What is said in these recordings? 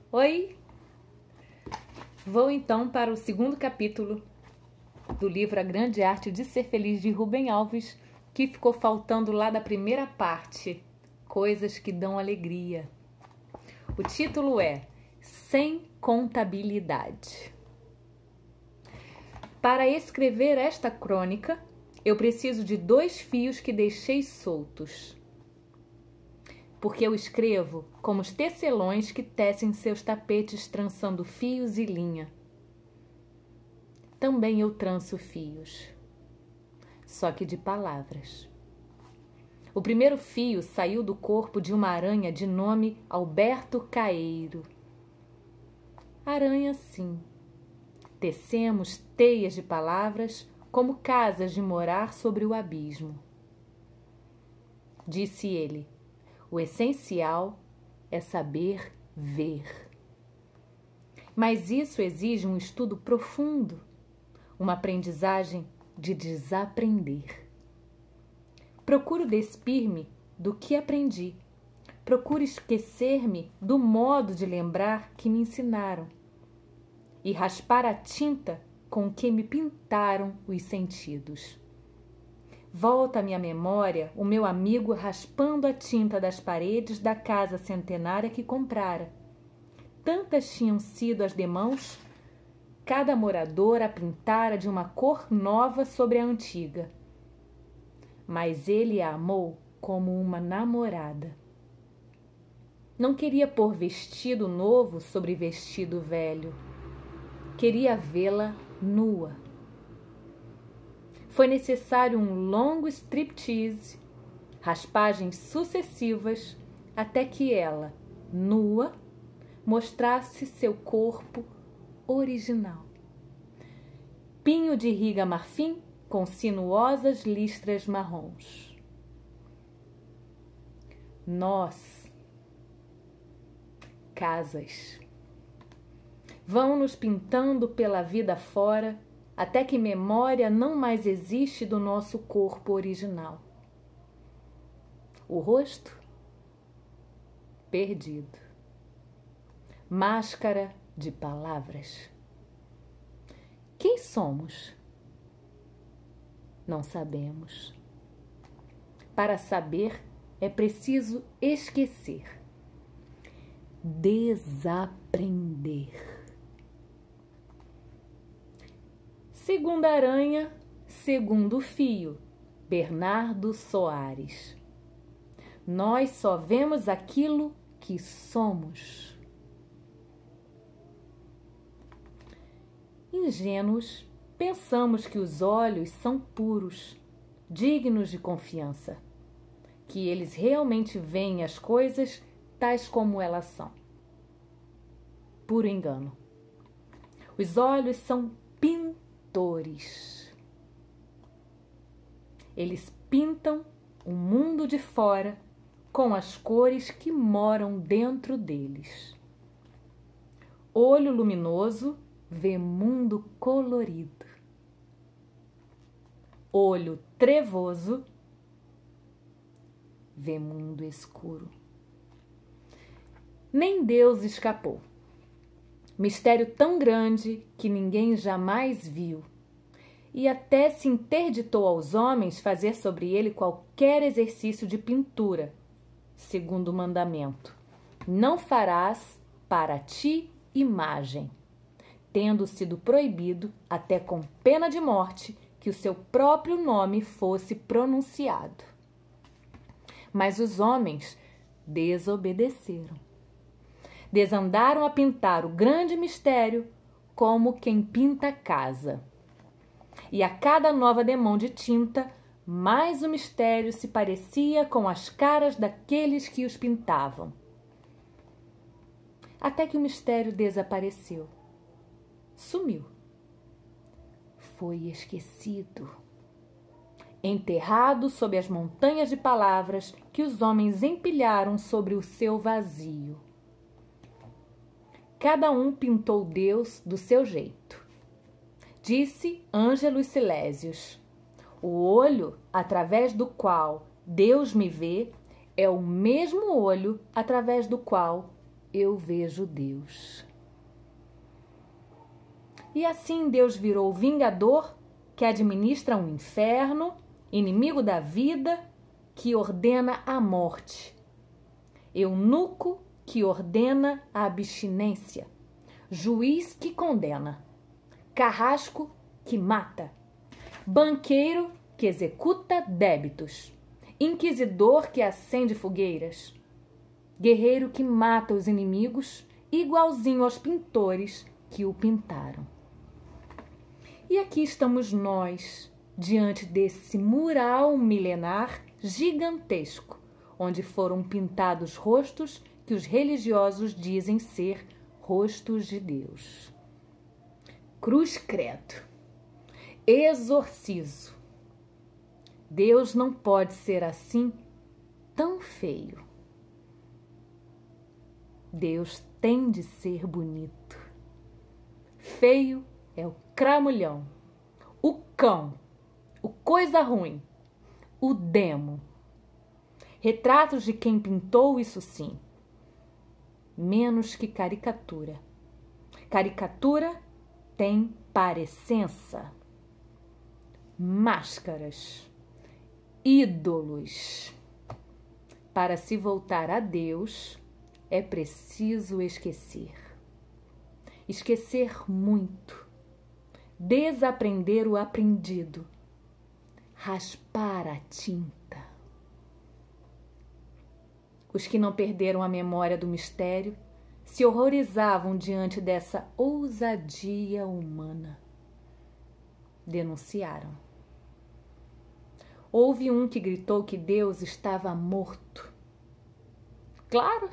Oi! Vou então para o segundo capítulo do livro A Grande Arte de Ser Feliz, de Rubem Alves, que ficou faltando lá da primeira parte, Coisas que Dão Alegria. O título é Sem Contabilidade. Para escrever esta crônica, eu preciso de 2 fios que deixei soltos. Porque eu escrevo como os tecelões que tecem seus tapetes trançando fios e linha. Também eu tranço fios, só que de palavras. O primeiro fio saiu do corpo de uma aranha de nome Alberto Caeiro. Aranha, sim. Tecemos teias de palavras como casas de morar sobre o abismo. Disse ele, o essencial é saber ver. Mas isso exige um estudo profundo, uma aprendizagem de desaprender. Procuro despir-me do que aprendi. Procuro esquecer-me do modo de lembrar que me ensinaram e raspar a tinta com que me pintaram os sentidos. Volta à minha memória o meu amigo raspando a tinta das paredes da casa centenária que comprara. Tantas tinham sido as demãos, cada morador a pintara de uma cor nova sobre a antiga. Mas ele a amou como uma namorada. Não queria pôr vestido novo sobre vestido velho. Queria vê-la nua. Foi necessário um longo striptease, raspagens sucessivas, até que ela, nua, mostrasse seu corpo original. Pinho de riga marfim com sinuosas listras marrons. Nós, casas, vão nos pintando pela vida fora, até que memória não mais existe do nosso corpo original. O rosto, perdido. Máscara de palavras. Quem somos? Não sabemos. Para saber, é preciso esquecer. Desaprender. Segunda aranha, segundo fio, Bernardo Soares. Nós só vemos aquilo que somos. Ingênuos, pensamos que os olhos são puros, dignos de confiança, que eles realmente veem as coisas tais como elas são. Puro engano. Os olhos são pintores. Eles pintam o mundo de fora com as cores que moram dentro deles. Olho luminoso vê mundo colorido. Olho trevoso vê mundo escuro. Nem Deus escapou. Mistério tão grande que ninguém jamais viu. E até se interditou aos homens fazer sobre ele qualquer exercício de pintura, segundo o mandamento. Não farás para ti imagem, tendo sido proibido, até com pena de morte, que o seu próprio nome fosse pronunciado. Mas os homens desobedeceram. Desandaram a pintar o grande mistério como quem pinta casa. E a cada nova demão de tinta, mais o mistério se parecia com as caras daqueles que os pintavam. Até que o mistério desapareceu. Sumiu. Foi esquecido. Enterrado sob as montanhas de palavras que os homens empilharam sobre o seu vazio. Cada um pintou Deus do seu jeito. Disse Ângelus Silésios: o olho através do qual Deus me vê é o mesmo olho através do qual eu vejo Deus. E assim Deus virou o vingador que administra um inferno, inimigo da vida, que ordena a morte, eunuco que ordena a abstinência, juiz que condena, carrasco que mata, banqueiro que executa débitos, inquisidor que acende fogueiras, guerreiro que mata os inimigos, igualzinho aos pintores que o pintaram. E aqui estamos nós, diante desse mural milenar gigantesco, onde foram pintados rostos que os religiosos dizem ser rostos de Deus. Cruz credo, exorcizo. Deus não pode ser assim tão feio. Deus tem de ser bonito. Feio é o cramulhão, o cão, o coisa ruim, o demo. Retratos de quem pintou isso sim. Menos que caricatura. Caricatura tem parecença. Máscaras. Ídolos. Para se voltar a Deus, é preciso esquecer. Esquecer muito. Desaprender o aprendido. Raspar a tinta. Os que não perderam a memória do mistério se horrorizavam diante dessa ousadia humana. Denunciaram. Houve um que gritou que Deus estava morto. Claro,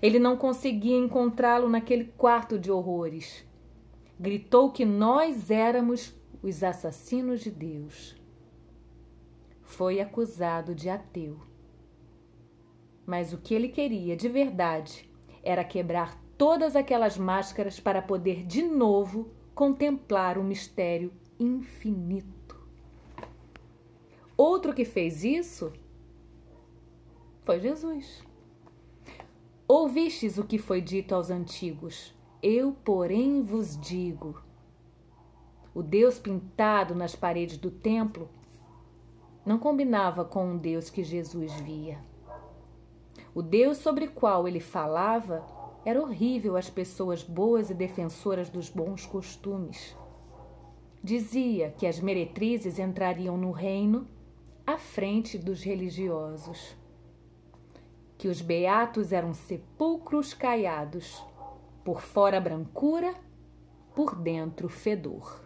ele não conseguia encontrá-lo naquele quarto de horrores. Gritou que nós éramos os assassinos de Deus. Foi acusado de ateu. Mas o que ele queria de verdade era quebrar todas aquelas máscaras para poder de novo contemplar o mistério infinito. Outro que fez isso foi Jesus. Ouvistes o que foi dito aos antigos: eu, porém, vos digo. O Deus pintado nas paredes do templo não combinava com o Deus que Jesus via. O Deus sobre o qual ele falava era horrível às pessoas boas e defensoras dos bons costumes. Dizia que as meretrizes entrariam no reino à frente dos religiosos, que os beatos eram sepulcros caiados, por fora brancura, por dentro fedor,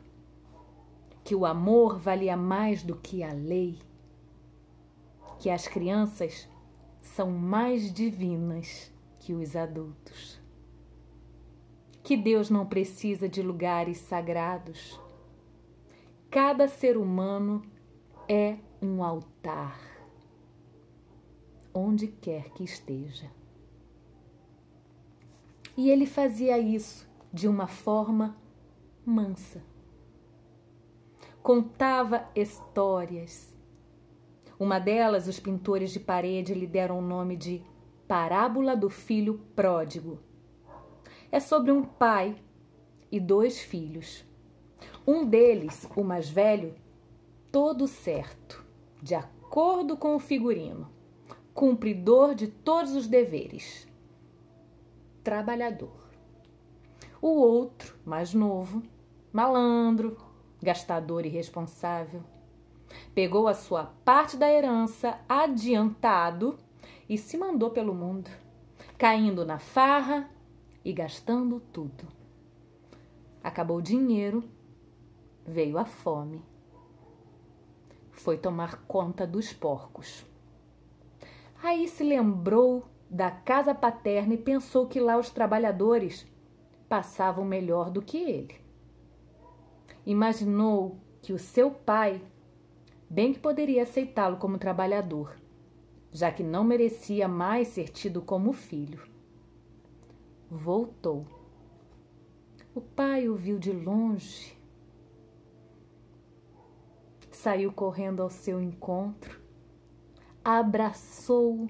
que o amor valia mais do que a lei, que as crianças são mais divinas que os adultos, que Deus não precisa de lugares sagrados. Cada ser humano é um altar, onde quer que esteja. E ele fazia isso de uma forma mansa. Contava histórias. Uma delas, os pintores de parede lhe deram o nome de Parábola do Filho Pródigo. É sobre um pai e 2 filhos. Um deles, o mais velho, todo certo, de acordo com o figurino, cumpridor de todos os deveres, trabalhador. O outro, mais novo, malandro, gastador irresponsável, pegou a sua parte da herança adiantado e se mandou pelo mundo, caindo na farra e gastando tudo. Acabou o dinheiro, veio a fome. Foi tomar conta dos porcos. Aí se lembrou da casa paterna e pensou que lá os trabalhadores passavam melhor do que ele. Imaginou que o seu pai bem que poderia aceitá-lo como trabalhador, já que não merecia mais ser tido como filho. Voltou. O pai o viu de longe. Saiu correndo ao seu encontro, abraçou-o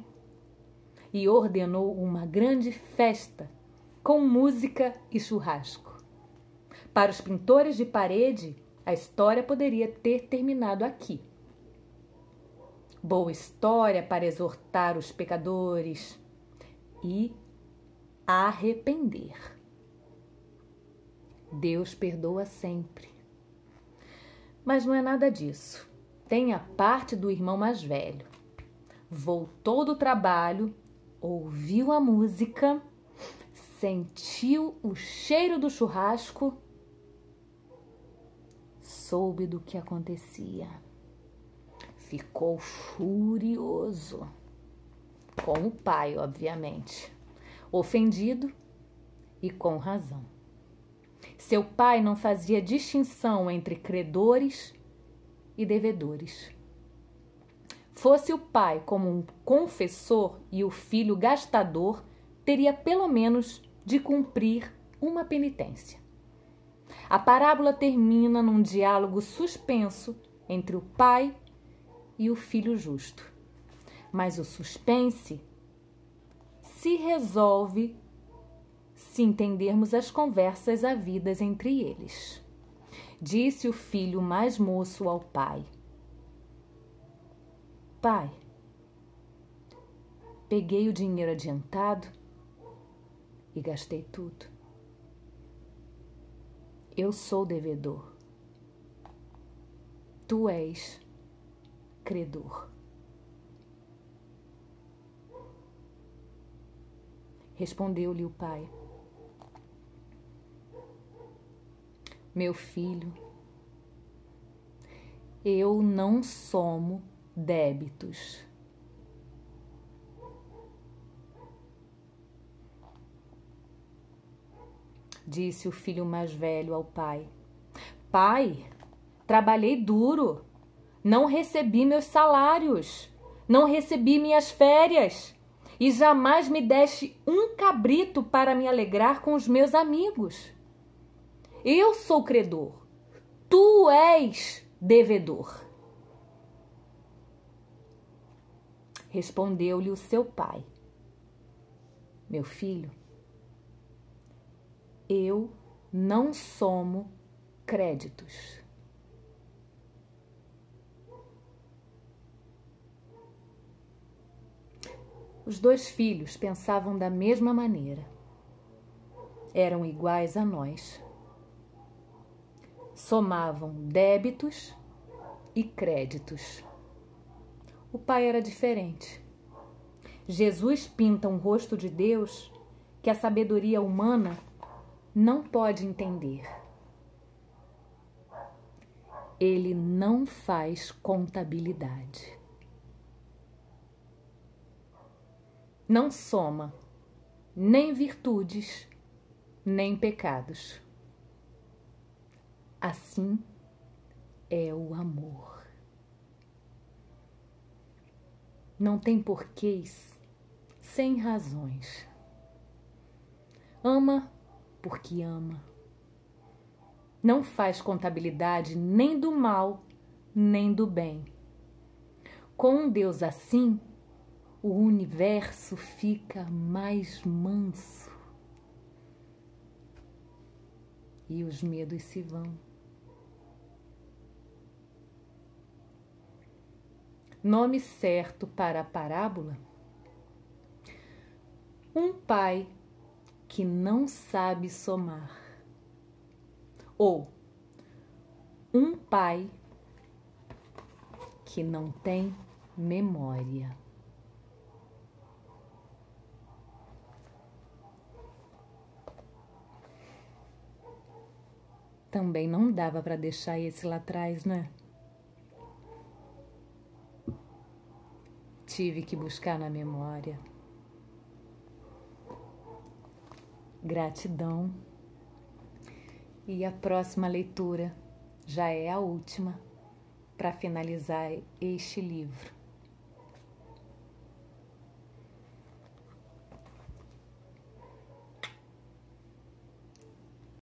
e ordenou uma grande festa com música e churrasco. Para os pintores de parede, a história poderia ter terminado aqui. Boa história para exortar os pecadores e arrepender. Deus perdoa sempre. Mas não é nada disso. Tem a parte do irmão mais velho. Voltou do trabalho, ouviu a música, sentiu o cheiro do churrasco, soube do que acontecia. Ficou furioso. Com o pai, obviamente. Ofendido e com razão. Seu pai não fazia distinção entre credores e devedores. Fosse o pai como um confessor e o filho gastador, teria pelo menos de cumprir uma penitência. A parábola termina num diálogo suspenso entre o pai e o filho justo. Mas o suspense se resolve se entendermos as conversas havidas entre eles. Disse o filho mais moço ao pai: Pai, peguei o dinheiro adiantado e gastei tudo. Eu sou devedor. Tu és credor. Respondeu-lhe o pai: Meu filho, eu não somo débitos. Disse o filho mais velho ao pai: Pai, trabalhei duro, não recebi meus salários, não recebi minhas férias e jamais me deste um cabrito para me alegrar com os meus amigos. Eu sou credor, tu és devedor. Respondeu-lhe o seu pai: Meu filho, eu não somo créditos. Os dois filhos pensavam da mesma maneira. Eram iguais a nós. Somavam débitos e créditos. O pai era diferente. Jesus pinta um rosto de Deus que a sabedoria humana não pode entender. Ele não faz contabilidade. Não soma nem virtudes, nem pecados. Assim é o amor. Não tem porquês sem razões. Ama porque ama. Não faz contabilidade nem do mal, nem do bem. Com um Deus assim, o universo fica mais manso. E os medos se vão. Nome certo para a parábola: um pai que não sabe somar, ou um pai que não tem memória. Também não dava para deixar esse lá atrás, né? Tive que buscar na memória. Gratidão. E a próxima leitura já é a última para finalizar este livro.